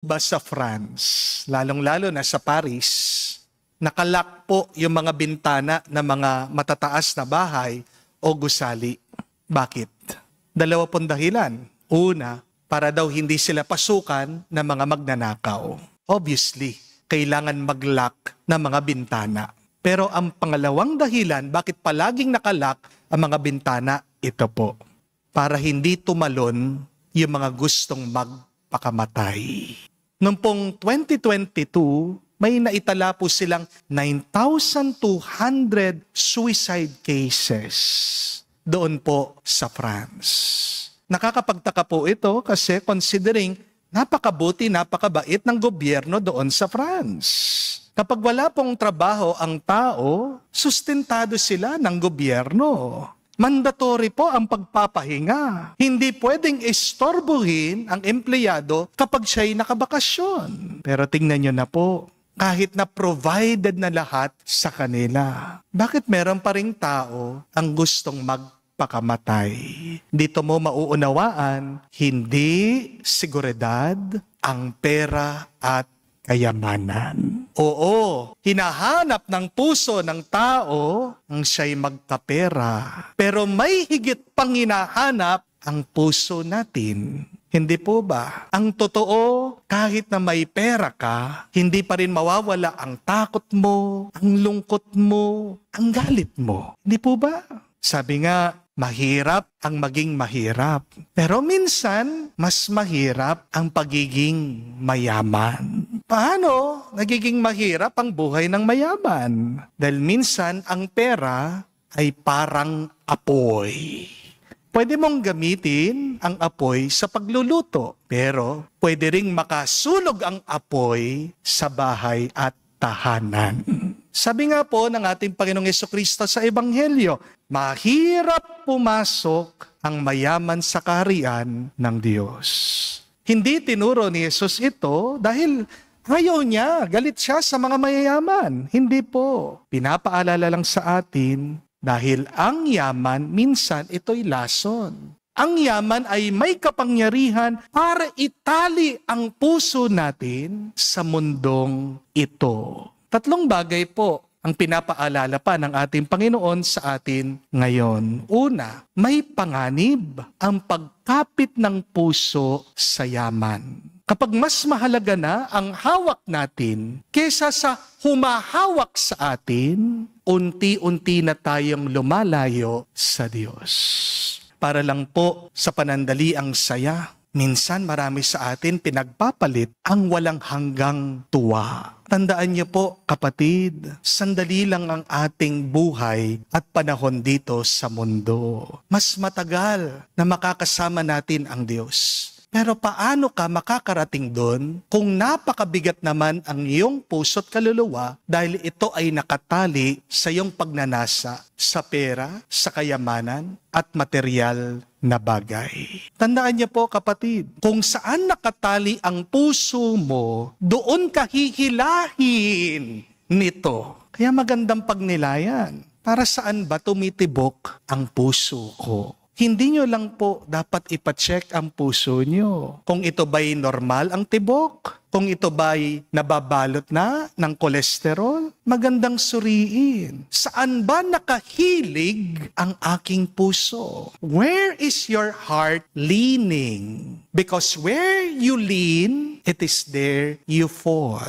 ba sa France, lalong-lalo na sa Paris, nakalak po yung mga bintana ng mga matataas na bahay o gusali. Bakit? Dalawa pong dahilan. Una, para daw hindi sila pasukan ng mga magnanakaw. Obviously, kailangan mag-lock ng mga bintana. Pero ang pangalawang dahilan, bakit palaging nakalak ang mga bintana, ito po. Para hindi tumalon yung mga gustong magpakamatay. Noong pong 2022, may naitala po silang 9,200 suicide cases doon po sa France. Nakakapagtaka po ito kasi considering napakabuti, napakabait ng gobyerno doon sa France. Kapag wala pong trabaho ang tao, sustentado sila ng gobyerno. Mandatory po ang pagpapahinga. Hindi pwedeng istorbohin ang empleyado kapag siya'y nakabakasyon. Pero tingnan nyo na po, kahit na provided na lahat sa kanila, bakit meron pa ring tao ang gustong magpakamatay? Dito mo mauunawaan, hindi seguridad ang pera at kayamanan. Oo, hinahanap ng puso ng tao ang siya'y magkapera. Pero may higit pang hinahanap ang puso natin. Hindi po ba? Ang totoo, kahit na may pera ka, hindi pa rin mawawala ang takot mo, ang lungkot mo, ang galit mo. Hindi po ba? Sabi nga, mahirap ang maging mahirap. Pero minsan, mas mahirap ang pagiging mayaman. Paano nagiging mahirap ang buhay ng mayaman? Dahil minsan, ang pera ay parang apoy. Pwede mong gamitin ang apoy sa pagluluto, pero pwede ring makasunog ang apoy sa bahay at tahanan. Sabi nga po ng ating Panginoong Jesucristo sa Ebanghelyo, mahirap pumasok ang mayaman sa kaharian ng Diyos. Hindi tinuro ni Jesus ito dahil ayaw niya, galit siya sa mga mayayaman. Hindi po. Pinapaalala lang sa atin dahil ang yaman minsan ito'y lason. Ang yaman ay may kapangyarihan para itali ang puso natin sa mundong ito. Tatlong bagay po ang pinapaalala pa ng ating Panginoon sa atin ngayon. Una, may panganib ang pagkapit ng puso sa yaman. Kapag mas mahalaga na ang hawak natin kesa sa humahawak sa atin, unti-unti na tayong lumalayo sa Diyos. Para lang po sa panandali ang saya, minsan marami sa atin pinagpapalit ang walang hanggang tuwa. Tandaan niyo po, kapatid, sandali lang ang ating buhay at panahon dito sa mundo. Mas matagal na makakasama natin ang Diyos. Pero paano ka makakarating doon kung napakabigat naman ang iyong puso't kaluluwa dahil ito ay nakatali sa iyong pagnanasa sa pera, sa kayamanan at material na bagay. Tandaan niyo po kapatid, kung saan nakatali ang puso mo, doon ka hihilahin nito. Kaya magandang pagnilayan. Para saan ba tumitibok ang puso ko? Hindi nyo lang po dapat ipacheck ang puso nyo. Kung ito ba'y normal ang tibok, kung ito ba'y nababalot na ng kolesterol, magandang suriin. Saan ba nakahilig ang aking puso? Where is your heart leaning? Because where you lean, it is there you fall.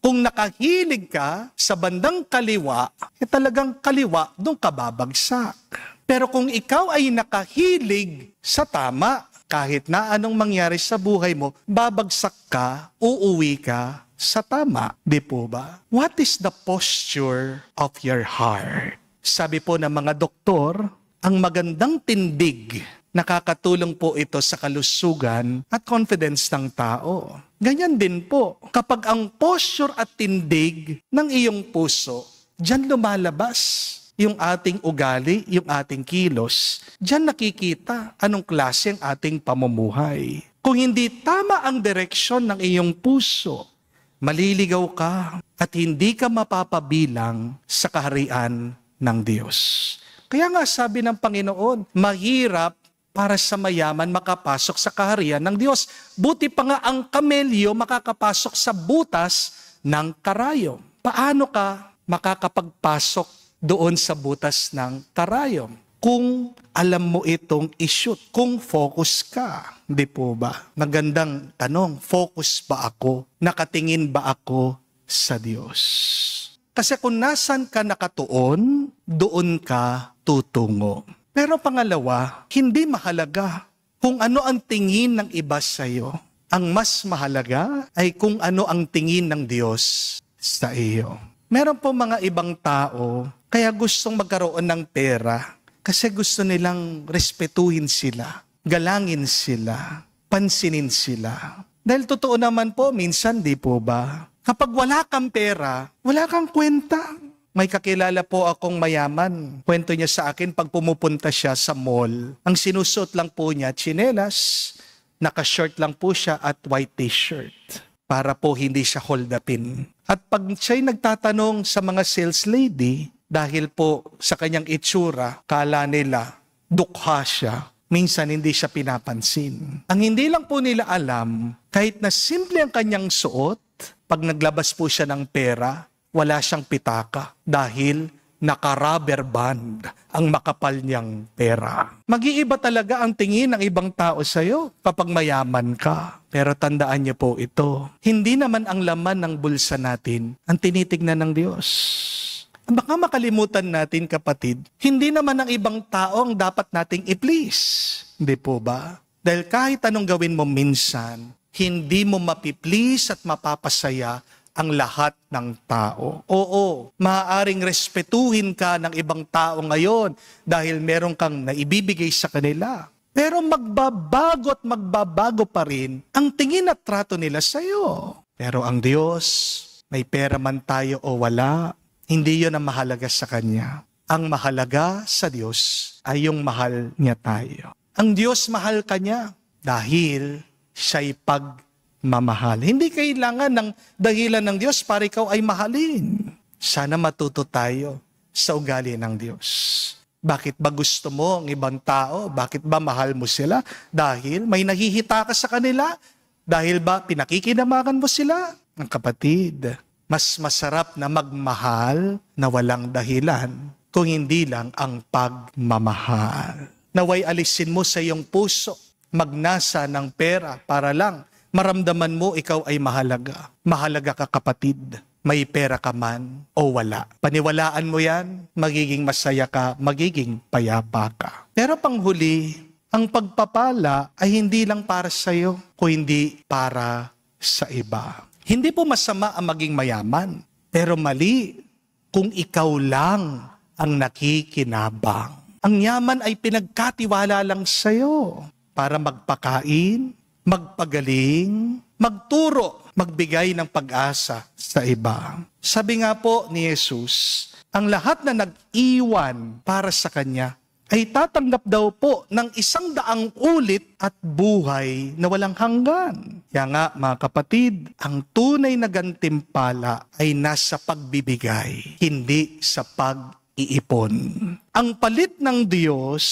Kung nakahilig ka sa bandang kaliwa, talagang kaliwa, doon ka babagsak. Pero kung ikaw ay nakahilig sa tama, kahit na anong mangyari sa buhay mo, babagsak ka, uuwi ka sa tama. Di po ba? What is the posture of your heart? Sabi po ng mga doktor, ang magandang tindig, nakakatulong po ito sa kalusugan at confidence ng tao. Ganyan din po, kapag ang posture at tindig ng iyong puso, diyan lumalabas yung ating ugali, yung ating kilos, diyan nakikita anong klase ang ating pamumuhay. Kung hindi tama ang direksyon ng iyong puso, maliligaw ka at hindi ka mapapabilang sa kaharian ng Diyos. Kaya nga sabi ng Panginoon, mahirap para sa mayaman makapasok sa kaharian ng Diyos. Buti pa nga ang kamelyo makakapasok sa butas ng karayom. Paano ka makakapagpasok doon sa butas ng karayom? Kung alam mo itong i-shoot, kung focus ka, di po ba? Magandang tanong, focus ba ako? Nakatingin ba ako sa Diyos? Kasi kung nasan ka nakatuon, doon ka tutungo. Pero pangalawa, hindi mahalaga kung ano ang tingin ng iba sa iyo. Ang mas mahalaga ay kung ano ang tingin ng Diyos sa iyo. Meron po mga ibang tao, kaya gustong magkaroon ng pera kasi gusto nilang respetuhin sila, galangin sila, pansinin sila. Dahil totoo naman po, minsan di po ba? Kapag wala kang pera, wala kang kwenta. May kakilala po akong mayaman. Kwento niya sa akin pag pumupunta siya sa mall. Ang sinusuot lang po niya, tsinelas, naka-short lang po siya at white t-shirt para po hindi siya hold upin. At pag siya'y nagtatanong sa mga sales lady, dahil po sa kanyang itsura, kala nila dukha siya. Minsan hindi siya pinapansin. Ang hindi lang po nila alam, kahit na simple ang kanyang suot, pag naglabas po siya ng pera, wala siyang pitaka dahil naka-rubber band ang makapal niyang pera. Mag-iiba talaga ang tingin ng ibang tao sa iyo kapag mayaman ka. Pero tandaan niyo po ito, hindi naman ang laman ng bulsa natin ang tinitignan ng Diyos. Baka makalimutan natin, kapatid, hindi naman ang ibang tao ang dapat nating i-please. Hindi po ba? Dahil kahit anong gawin mo minsan, hindi mo mapiplease at mapapasaya ang lahat ng tao. Oo, maaaring respetuhin ka ng ibang tao ngayon dahil meron kang naibibigay sa kanila. Pero magbabago at magbabago pa rin ang tingin at trato nila sa iyo. Pero ang Diyos, may pera man tayo o wala, hindi yon ang mahalaga sa Kanya. Ang mahalaga sa Diyos ay yung mahal niya tayo. Ang Diyos mahal ka niya dahil siya'y pagmamahal. Hindi kailangan ng dahilan ng Diyos para ikaw ay mahalin. Sana matuto tayo sa ugali ng Diyos. Bakit ba gusto mo ang ibang tao? Bakit ba mahal mo sila? Dahil may nahihita ka sa kanila? Dahil ba pinakikinamakan mo sila? Ang kapatid, mas masarap na magmahal na walang dahilan kung hindi lang ang pagmamahal. Naway alisin mo sa iyong puso, magnasa ng pera para lang maramdaman mo ikaw ay mahalaga. Mahalaga ka, kapatid. May pera ka man o wala. Paniwalaan mo yan, magiging masaya ka, magiging payapa ka. Pero panghuli, ang pagpapala ay hindi lang para sa iyo, kundi para sa iba. Hindi po masama ang maging mayaman, pero mali kung ikaw lang ang nakikinabang. Ang yaman ay pinagkatiwala lang sa iyo para magpakain, magpagaling, magturo, magbigay ng pag-asa sa iba. Sabi nga po ni Jesus, ang lahat na nag-iwan para sa Kanya ay tatanggap daw po ng 100 ulit at buhay na walang hanggan. Kaya nga mga kapatid, ang tunay na gantimpala ay nasa pagbibigay, hindi sa pag-iipon. Ang palit ng Diyos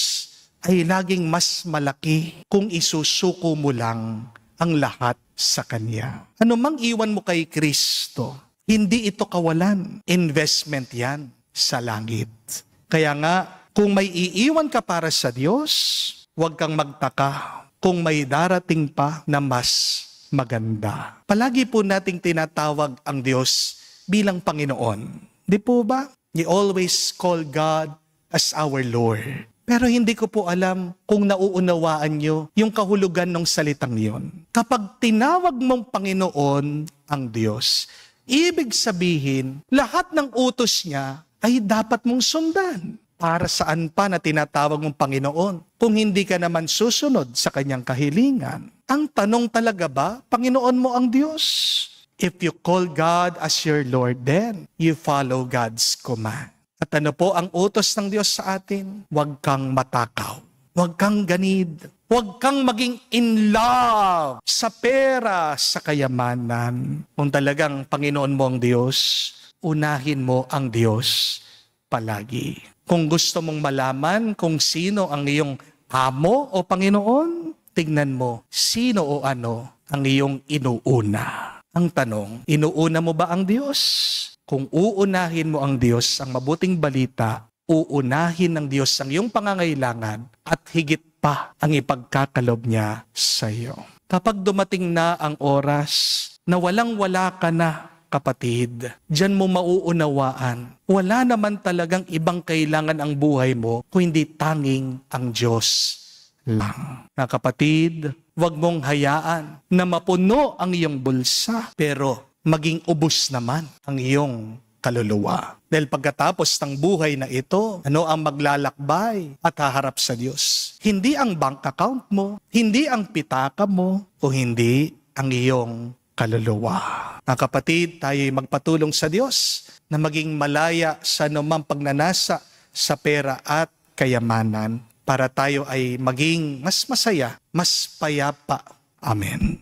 ay laging mas malaki kung isusuko mo lang ang lahat sa Kanya. Ano mang iwan mo kay Kristo, hindi ito kawalan. Investment yan sa langit. Kaya nga, kung may iiwan ka para sa Diyos, huwag kang magtaka kung may darating pa na mas maganda. Palagi po nating tinatawag ang Diyos bilang Panginoon. Di po ba? We always call God as our Lord. Pero hindi ko po alam kung nauunawaan nyo yung kahulugan ng salitang yon. Kapag tinawag mong Panginoon ang Diyos, ibig sabihin, lahat ng utos niya ay dapat mong sundan. Para saan pa na tinatawag mong Panginoon kung hindi ka naman susunod sa Kanyang kahilingan? Ang tanong talaga ba, Panginoon mo ang Diyos? If you call God as your Lord, then you follow God's command. At ano po ang utos ng Diyos sa atin? Huwag kang matakaw. Huwag kang ganid. Huwag kang maging in love sa pera, sa kayamanan. Kung talagang Panginoon mo ang Diyos, unahin mo ang Diyos palagi. Kung gusto mong malaman kung sino ang iyong amo o Panginoon, tignan mo, sino o ano ang iyong inuuna. Ang tanong, inuuna mo ba ang Diyos? Kung uunahin mo ang Diyos, ang mabuting balita, uunahin ng Diyos ang iyong pangangailangan at higit pa ang ipagkakalob niya sa iyo. Kapag dumating na ang oras na walang-wala ka na, kapatid, diyan mo mauunawaan. Wala naman talagang ibang kailangan ang buhay mo kung hindi tanging ang Diyos lang. Na kapatid, huwag mong hayaan na mapuno ang iyong bulsa, pero maging ubos naman ang iyong kaluluwa. Dahil pagkatapos ng buhay na ito, ano ang maglalakbay at haharap sa Diyos? Hindi ang bank account mo, hindi ang pitaka mo, o hindi ang iyong kaluluwa. Mga kapatid, tayo'y magpatulong sa Diyos na maging malaya sa anumang pagnanasa sa pera at kayamanan para tayo ay maging mas masaya, mas payapa. Amen.